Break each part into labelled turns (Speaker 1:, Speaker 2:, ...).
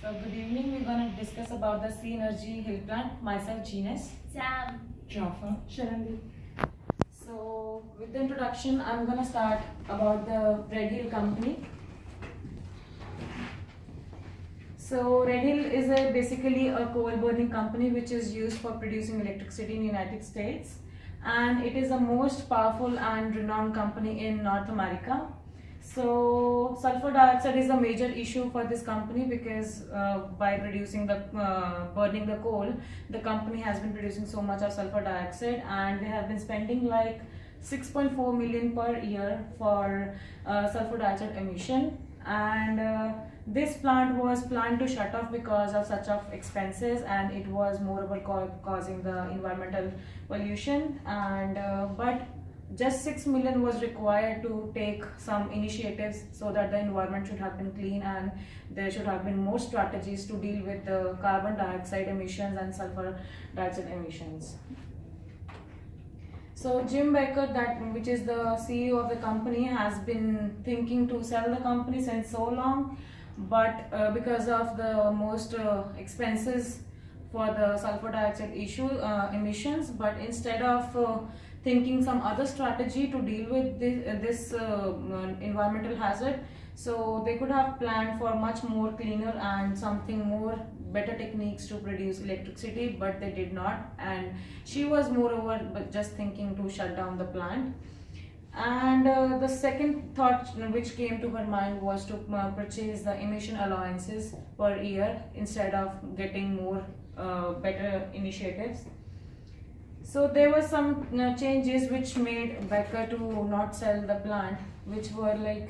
Speaker 1: So good evening. We're going to discuss about the Sea Energy Hill Plant. Myself, Jeaness.
Speaker 2: Sam.
Speaker 1: Jaffa. Sharandeep. So with the introduction, I'm going to start about the Red Hill company. So Red Hill is basically a coal burning company which is used for producing electricity in the United States, and it is the most powerful and renowned company in North America. So sulfur dioxide is a major issue for this company because by producing the burning the coal, the company has been producing so much of sulfur dioxide, and they have been spending like 6.4 million per year for sulfur dioxide emission. And this plant was planned to shut off because of such of expenses, and it was moreover causing the environmental pollution. But just 6 million was required to take some initiatives so that the environment should have been clean, and there should have been more strategies to deal with the carbon dioxide emissions and sulfur dioxide emissions. So Jim Baker, which is the CEO of the company, has been thinking to sell the company since so long, but because of the most expenses for the sulfur dioxide emissions, but instead of thinking some other strategy to deal with this environmental hazard, so they could have planned for much more cleaner and something more better techniques to produce electricity, but they did not, and she was moreover just thinking to shut down the plant. And the second thought which came to her mind was to purchase the emission allowances per year instead of getting more better initiatives. So there were some changes which made Becker to not sell the plant, which were like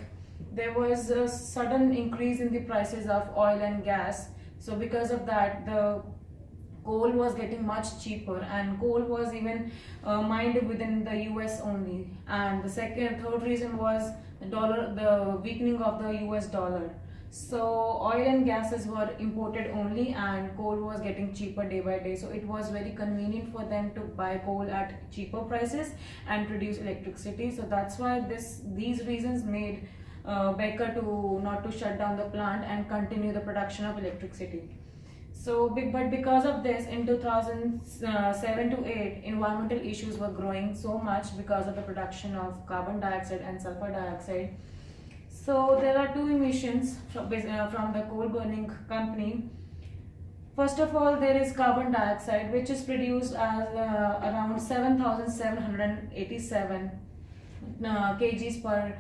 Speaker 1: there was a sudden increase in the prices of oil and gas. So because of that, the coal was getting much cheaper, and coal was even mined within the US only. And the third reason was the weakening of the US dollar. So oil and gases were imported only, and coal was getting cheaper day by day. So it was very convenient for them to buy coal at cheaper prices and produce electricity. So that's why these reasons made Baker to not to shut down the plant and continue the production of electricity. So, but because of this, in 2007 to 8, environmental issues were growing so much because of the production of carbon dioxide and sulfur dioxide. So there are two emissions from the coal burning company. First of all, there is carbon dioxide, which is produced as around 7,787 kgs per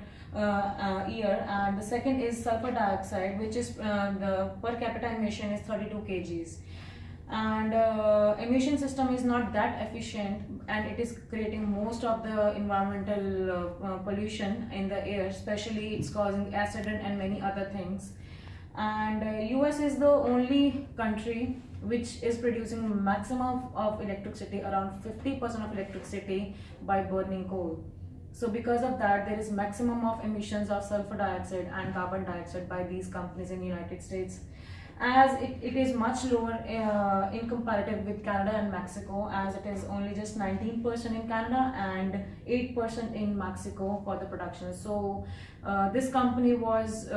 Speaker 1: year, and the second is sulfur dioxide, which is the per capita emission is 32 kgs. And emission system is not that efficient, and it is creating most of the environmental pollution in the air, especially it's causing accident and many other things. And US is the only country which is producing maximum of electricity, around 50% of electricity, by burning coal. So because of that, there is maximum of emissions of sulfur dioxide and carbon dioxide by these companies in the United States, as it is much lower in comparative with Canada and Mexico, as it is only just 19% in Canada and 8% in Mexico for the production. So this company was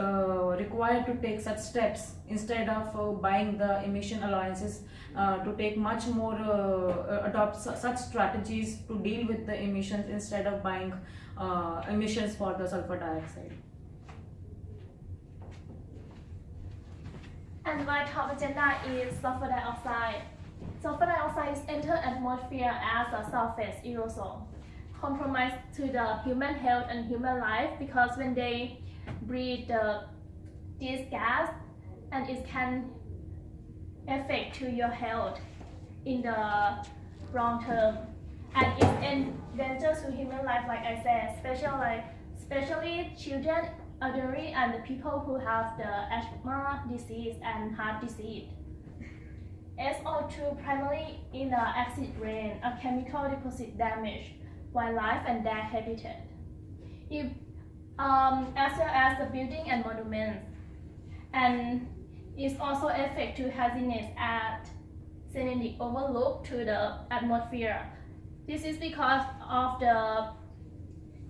Speaker 1: required to take such steps instead of buying the emission allowances, to take much more adopt such strategies to deal with the emissions instead of buying emissions for the sulfur dioxide.
Speaker 2: And my top agenda is sulfur dioxide. Sulfur dioxide is enter atmosphere as a surface aerosol, compromise to the human health and human life, because when they breathe this gas, and it can affect to your health in the long term, and it's in danger to human life, like I said, especially children, elderly, and the people who have the asthma disease and heart disease. SO2 primarily in the acid rain, a chemical deposit damage wildlife and their habitat. As well as the building and monuments, and it also affect to hazardous at seismic overload to the atmosphere. This is because of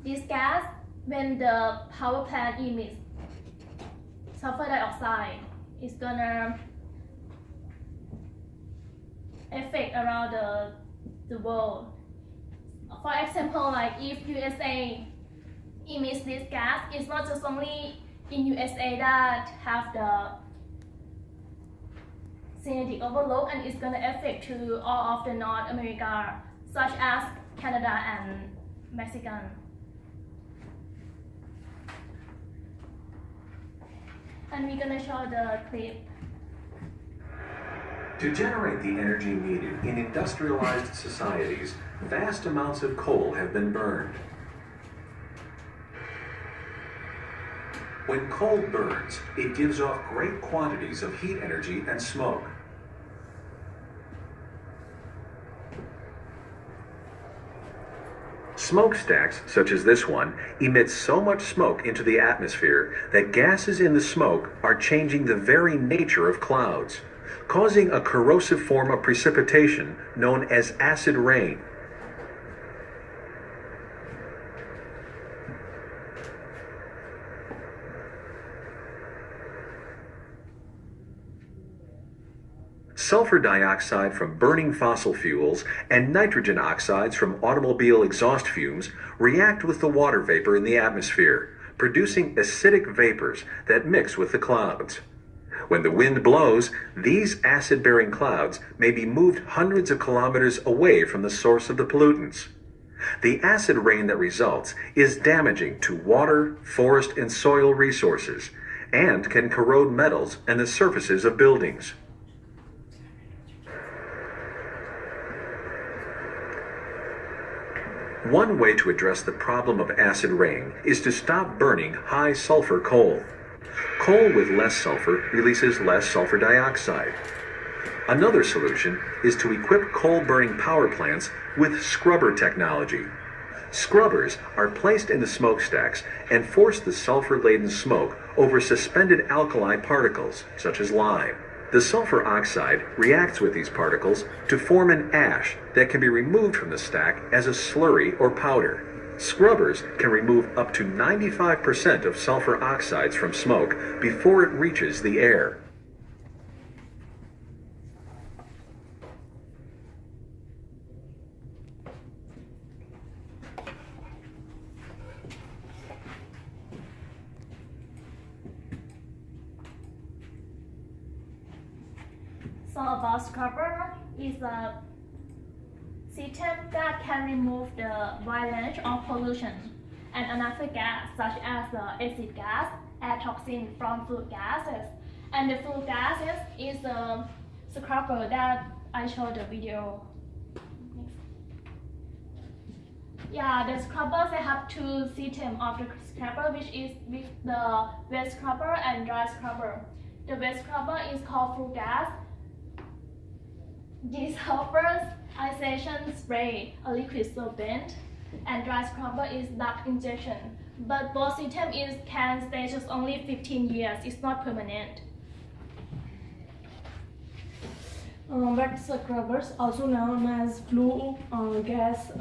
Speaker 2: this gas. When the power plant emits sulfur dioxide, it's gonna effect around the world. For example, like if USA emits this gas, it's not just only in USA that have the synthetic overload, and it's gonna affect to all of the North America, such as Canada and Mexico. And we're gonna show the clip.
Speaker 3: To generate the energy needed in industrialized societies, vast amounts of coal have been burned. When coal burns, it gives off great quantities of heat energy and smoke. Smokestacks, such as this one, emit so much smoke into the atmosphere that gases in the smoke are changing the very nature of clouds, causing a corrosive form of precipitation known as acid rain. Sulfur dioxide from burning fossil fuels and nitrogen oxides from automobile exhaust fumes react with the water vapor in the atmosphere, producing acidic vapors that mix with the clouds. When the wind blows, these acid-bearing clouds may be moved hundreds of kilometers away from the source of the pollutants. The acid rain that results is damaging to water, forest, and soil resources, and can corrode metals and the surfaces of buildings. One way to address the problem of acid rain is to stop burning high sulfur coal. Coal with less sulfur releases less sulfur dioxide. Another solution is to equip coal-burning power plants with scrubber technology. Scrubbers are placed in the smokestacks and force the sulfur-laden smoke over suspended alkali particles, such as lime. The sulfur oxide reacts with these particles to form an ash that can be removed from the stack as a slurry or powder. Scrubbers can remove up to 95% of sulfur oxides from smoke before it reaches the air.
Speaker 2: So about scrubber is a system that can remove the violence of pollution and another gas such as the acid gas, air toxin from flue gases. And the flue gases is a scrubber that I showed the video. Yeah, the scrubbers, they have two systems of the scrubber, which is with the wet scrubber and dry scrubber. The wet scrubber is called flue gas. This offers ionization spray, a liquid solvent, and dry scrubber is duct injection. But both systems can stay just only 15 years. It's not permanent.
Speaker 4: Wet scrubbers, also known as flue gas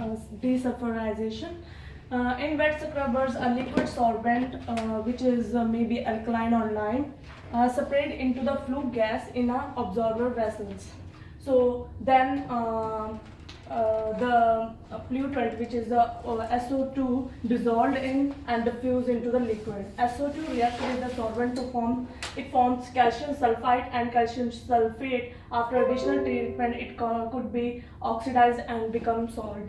Speaker 4: desulfurization. In wet scrubbers, a liquid solvent, which is maybe alkaline or lime, sprayed into the flue gas in a absorber vessels. So then the pollutant, which is the SO2, dissolved in and diffused into the liquid. SO2 reacts with the solvent to forms calcium sulfide and calcium sulfate. After additional treatment, it could be oxidized and become salt.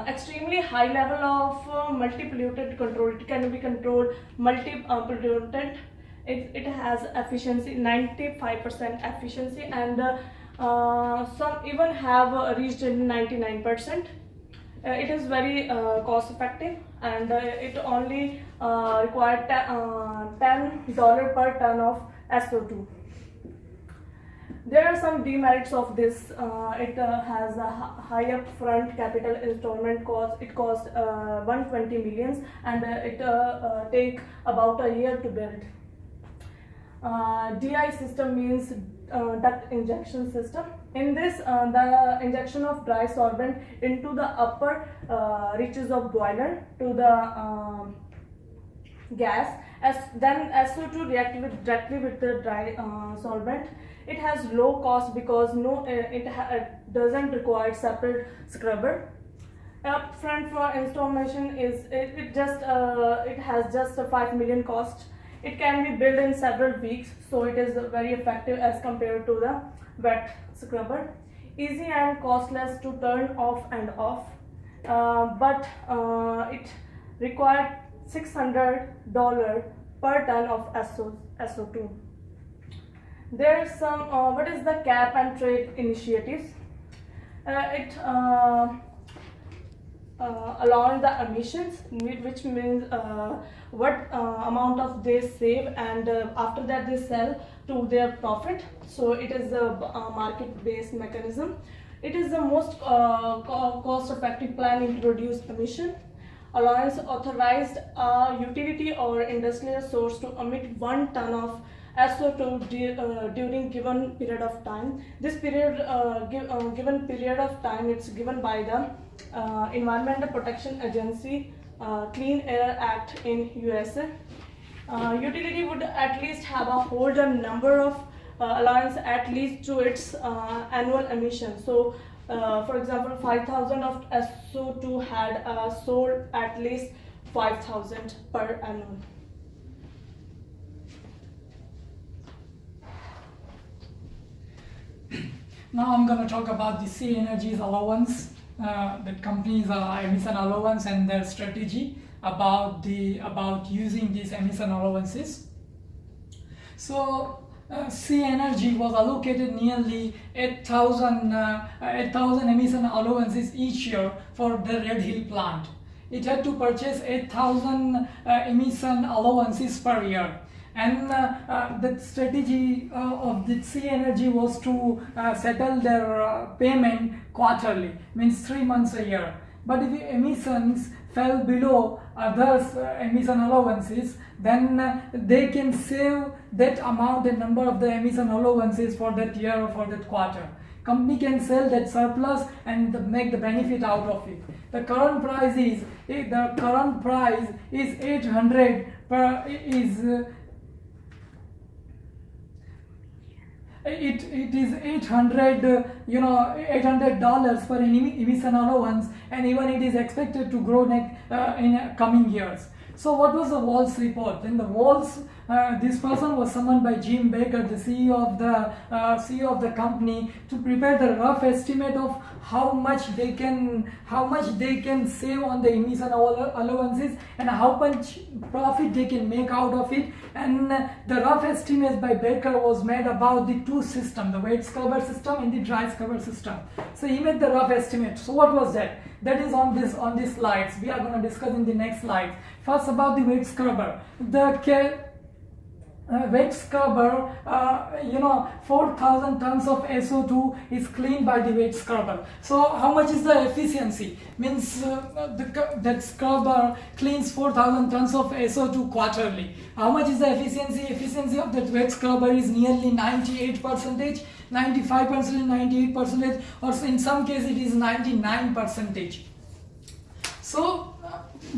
Speaker 4: Extremely high level of multi-pollutant control. It can be controlled multi-pollutant. It has efficiency, 95% efficiency, and some even have reached 99%. It is very cost effective, and it only requires $10 per ton of SO2. There are some demerits of this. It has a high upfront capital installment cost. It costs 120 millions, and it take about a year to build. DI system means duct injection system. In this, the injection of dry solvent into the upper reaches of boiler to the gas, then SO2 react directly with the dry solvent. It has low cost because it doesn't require separate scrubber. Upfront for installation is it has just a 5 million cost. It can be built in several weeks, so it is very effective as compared to the wet scrubber. Easy and costless to turn off and off, but it required $600 per ton of SO2. There's some what is the cap and trade initiatives? Allowing the emissions, which means what amount of they save, and after that they sell to their profit. So it is a market-based mechanism. It is the most cost-effective plan to reduce emission. Allowance authorized a utility or industrial source to emit 1 ton of SO2 during given period of time. This period, given period of time, it's given by the Environmental Protection Agency, Clean Air Act in USA. Utility would at least have a hold a number of allowance at least to its annual emission. So, for example, 5,000 of SO2 had sold at least 5,000 per annum.
Speaker 5: Now I'm going to talk about the Sea Energy's allowance, the company's emission allowance and their strategy about using these emission allowances. So Sea Energy was allocated nearly 8,000 emission allowances each year for the Red Hill plant. It had to purchase 8,000 emission allowances per year. And the strategy of the Sea Energy was to settle their payment quarterly, means 3 months a year. But if the emissions fell below others' emission allowances, then they can save that amount, the number of the emission allowances for that year or for that quarter. Company can sell that surplus and make the benefit out of it. The current price is 800 per It is $800 per emission allowance, and even it is expected to grow in coming years. So what was the Walls report? Then the Walls, this person was summoned by Jim Baker, the CEO of the company, to prepare the rough estimate of how much they can save on the emission allowances and how much profit they can make out of it. And the rough estimate by Baker was made about the two systems, the wet scrubber system and the dry scrubber system. So he made the rough estimate. So what was that? That is on these slides. We are going to discuss in the next slide. First, about the wet scrubber. The wet scrubber, 4,000 tons of SO2 is cleaned by the wet scrubber. So how much is the efficiency? Means that scrubber cleans 4,000 tons of SO2 quarterly. How much is the efficiency? Efficiency of that wet scrubber is nearly 98%, 95%, 98%, or in some cases it is 99%. So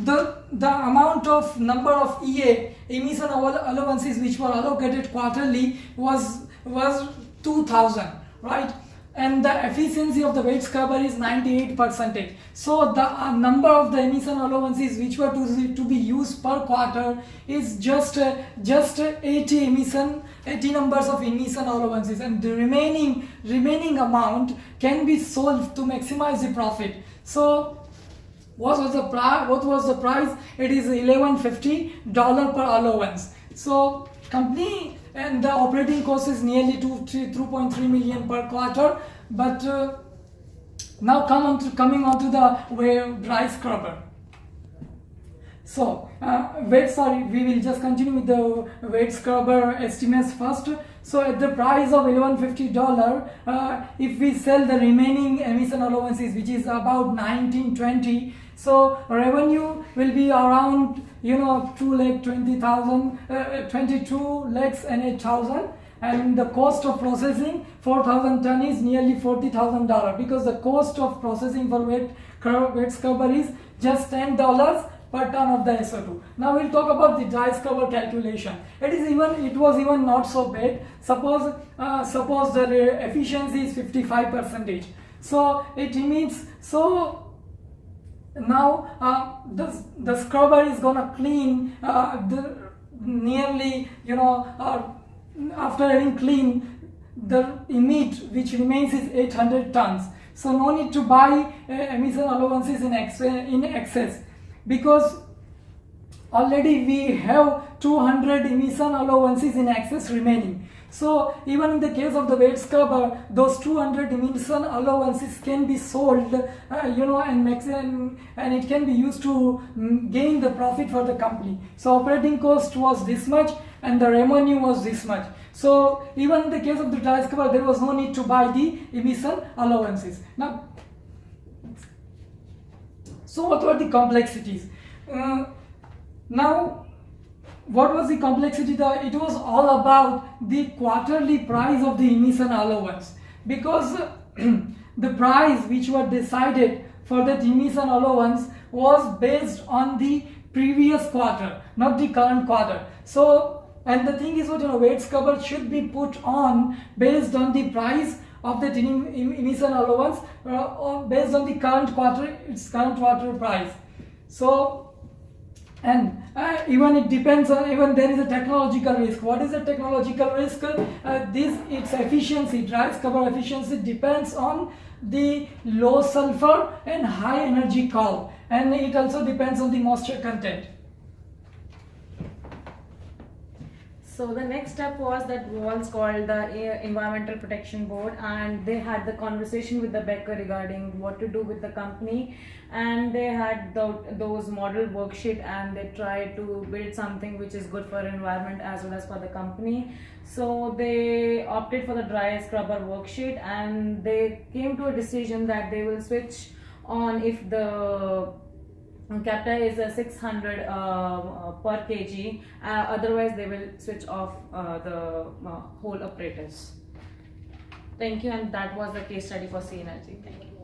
Speaker 5: the amount of number of EA emission allowances which were allocated quarterly was 2,000, right? And the efficiency of the wet scrubber is 98%. So the number of the emission allowances which were to be used per quarter is just 80 numbers of emission allowances, and the remaining amount can be sold to maximize the profit. So what was the price? It is $1,150 per allowance. So company and the operating cost is nearly 2.3 million per quarter. But now coming on to the dry scrubber. So we will just continue with the wet scrubber estimates first. So at the price of $1,150, if we sell the remaining emission allowances, which is about 1920, so revenue will be around 22 lakhs and 8,000, and the cost of processing 4,000 ton is nearly $40,000, because the cost of processing for wet scrubber is just $10 per ton of the SO2. Now we'll talk about the dry scrubber calculation. It was even not so bad. Suppose the efficiency is 55%. So it means now the scrubber is gonna clean nearly, after having cleaned, the emit which remains is 800 tons. So no need to buy emission allowances in excess, because already we have 200 emission allowances in excess remaining. So even in the case of the wet scrubber, those 200 emission allowances can be sold, and it can be used to gain the profit for the company. So operating cost was this much and the revenue was this much. So even in the case of the dry scrubber, there was no need to buy the emission allowances. Now, so what were the complexities? Now, what was the complexity? It was all about the quarterly price of the emission allowance, because the price which were decided for that emission allowance was based on the previous quarter, not the current quarter. So, and the thing is, wet scrubber should be put on based on the price of the emission allowance, or based on the current quarter price. So, and even it depends on, even there is a technological risk. What is the technological risk? Its efficiency, dry scrubber efficiency, depends on the low sulfur and high energy coal, and it also depends on the moisture content.
Speaker 1: So the next step was that was called the Environmental Protection Board, and they had the conversation with the Becker regarding what to do with the company, and they had those model worksheet, and they tried to build something which is good for environment as well as for the company. So they opted for the dry scrubber worksheet, and they came to a decision that they will switch on if the capita is a 600 per kg, otherwise they will switch off the whole apparatus. Thank you, and that was the case study for C Energy. Thank you.